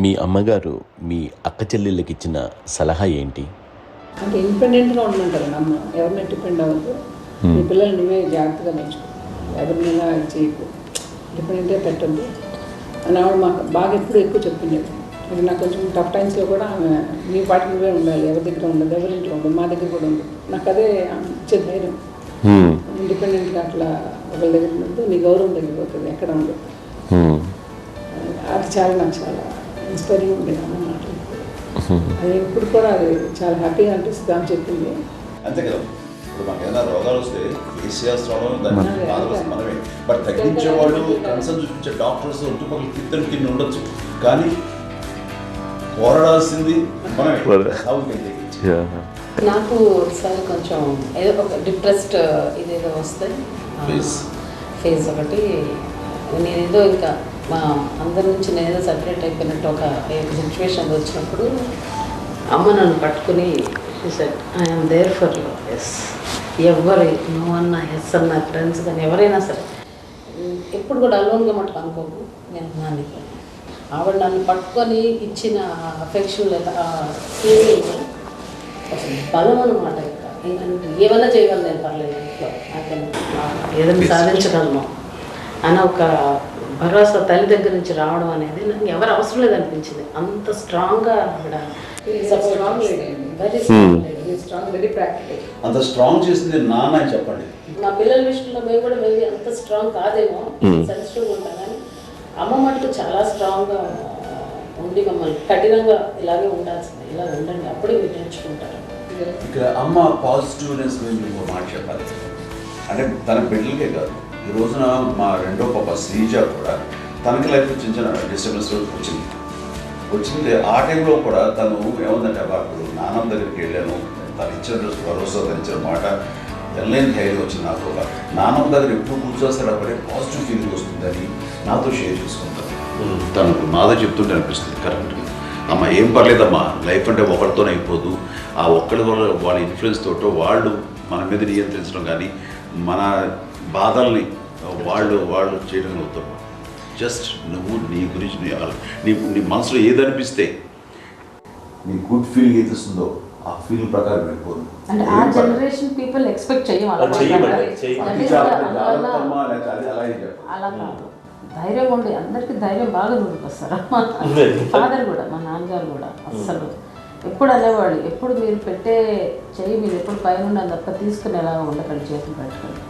మీ అమ్మగారు మీ అక్క చెల్లెళ్ళకి ఇచ్చిన సలహా ఏంటి? అంటే ఇండిపెండెంట్గా ఉండమంటారు అమ్మ. ఎవరిని డిపెండ్ అవ్వద్దు, నీ పిల్లలు నువ్వే జాగ్రత్తగా నేర్చుకో, ఎవరినైనా చేయకు, డిపెండెంటే పెట్టద్దు అని ఆవిడ మాకు బాగా ఎప్పుడు ఎక్కువ చెప్పిండేది. అది నాకు కొంచెం టఫ్ టైమ్స్లో కూడా ఆమె నీ పాటి నువ్వే ఉండాలి, ఎవరి దగ్గర ఉండదు, ఎవరింట్లో ఉండదు, మా దగ్గర కూడా ఉండదు. నాకు అదే ఇచ్చే ధైర్యం. ఇండిపెండెంట్గా అట్లా ఒకరి దగ్గర ఉండదు, నీ గౌరవం దగ్గర పోతుంది, ఎక్కడ ఉండదు. అది చాలా నాకు చాలా ఇన్స్పైరింగ్ ఉండేది అమ్మ మాటలు. అది ఇప్పుడు కూడా అది చాలా హ్యాపీగా అనిపిస్తుంది ఆమె చెప్పింది. అంతే కదా, ఇప్పుడు మాకు ఏదైనా రోగాలు వస్తే ఫేస్ చేస్తామో దాన్ని బాధలు మనమే, బట్ తగ్గించే వాళ్ళు కన్సర్న్ చూపించే డాక్టర్స్ చుట్టుపక్కల ఇద్దరు కింద ఉండొచ్చు, కానీ పోరాడాల్సింది మనమే. నాకు సార్ కొంచెం ఏదో ఒక డిప్రెస్డ్ ఇదేదో వస్తే ఫేజ్ ఒకటి, నేనేదో ఇంకా మా అందరి నుంచి నేనేదో సపరేట్ అయిపోయినట్టు ఒక సిచ్యువేషన్ వచ్చినప్పుడు అమ్మ నన్ను పట్టుకుని said I'm there for you. Yes, ఎవరు నో అన్న ఎస్ అన్న ఫ్రెండ్స్ కానీ ఎవరైనా సరే ఎప్పుడు కూడా అలోన్గా మటుకు అనుకోకు, నేను నాని. ఆవిడ నన్ను పట్టుకొని ఇచ్చిన అఫెక్షన్ లేదా ఫీలింగ్ బలం అన్నమాట. ఇంకా ఏమైనా చేయగలను నేను, పర్లేదు ఇంట్లో ఏదైనా సాధించగలను అని ఒక భరోసా తల్లి దగ్గర నుంచి రావడం అనేది నాకు ఎవరు అవసరం లేదనిపించింది. అంత స్ట్రాంగ్గా ఆవిడ అంత స్ట్రాంగ్ చేసింది నాన్న అని చెప్పండి. మా పిల్లల విషయంలో మేము కూడా మేబీ అంత స్ట్రాంగ్ కాదేమో, సెన్సిటివ్గా ఉంటాం, కానీ అమ్మ మటుకు చాలా స్ట్రాంగ్గా ఉండి మమ్మల్ని కఠినంగా ఇలాగే ఉండాల్సింది, ఇలా ఉండండి అప్పుడే మీరు నేర్చుకుంటారు. ఇక్కడ అమ్మ పాజిటివ్నెస్ గురించి ఇంకో మాట చెప్పాలి. అంటే తన బిడ్డలకే కాదు, ఈ రోజున మా రెండో పాప శ్రీజ కూడా తనకి లైఫ్ చిన్న చిన్న డిస్టర్బెన్స్ వచ్చింది. ఆ టైంలో కూడా తను ఏముందంటే అప్పుడు నాన్నమ్మ దగ్గరికి వెళ్ళాను, తను ఇచ్చిన భరోసా, తను ఇచ్చిన మాట వెళ్ళలేని ధైర్యం వచ్చింది నాకు. ఒక నాన్నమ్మ దగ్గర ఎప్పుడు కూర్చొస్తాడు అప్పుడే పాజిటివ్ ఫీలింగ్ వస్తుందని నాతో షేర్ చేసుకుంటాను. తనకు నాతో చెప్తుంటే అనిపిస్తుంది కరెక్ట్, అమ్మ ఏం పర్లేదమ్మా, లైఫ్ అంటే ఒకరితోనే అయిపోదు, ఆ ఒక్కరి వల్ల వాళ్ళ ఇన్ఫ్లుయెన్స్ తోటో వాళ్ళు మన మీద నియంత్రించడం కానీ మన బాధల్ని వాళ్ళు చేయడం అవుతారు. జస్ట్ నువ్వు నీ గురించి నీ మనసులో ఏదనిపిస్తే నీ గుడ్ ఫీలింగ్ ఏది వస్తుందో ఆ ఫీల్ ప్రకారం వెళ్ళిపోదు. అంటే ఆ జనరేషన్ పీపుల్ ఎక్స్పెక్ట్ అలా కాదు, ధైర్యం ఉండి అందరికీ ధైర్యం బాగా నూరుకొస్తారు. ఫాదర్ కూడా, మా నాన్నగారు కూడా అస్సలు ఎప్పుడు అనేవాళ్ళు, ఎప్పుడు మీరు పెట్టే చెయ్యి మీరు ఎప్పుడు పైన తప్ప తీసుకునేలాగా ఉండకండి, చేతులు పెట్టుకోండి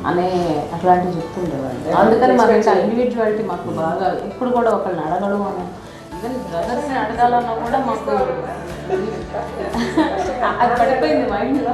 అనే అట్లాంటివి చెప్తుండేవాళ్ళు. అందుకని మాకు ఇట్లా ఇండివిజువాలిటీ మాకు బాగా ఎప్పుడు కూడా ఒకళ్ళని అడగడం అని, ఈవెన్ బ్రదర్స్ని అడగాలన్నా కూడా మాకు అది పడిపోయింది మైండ్లో.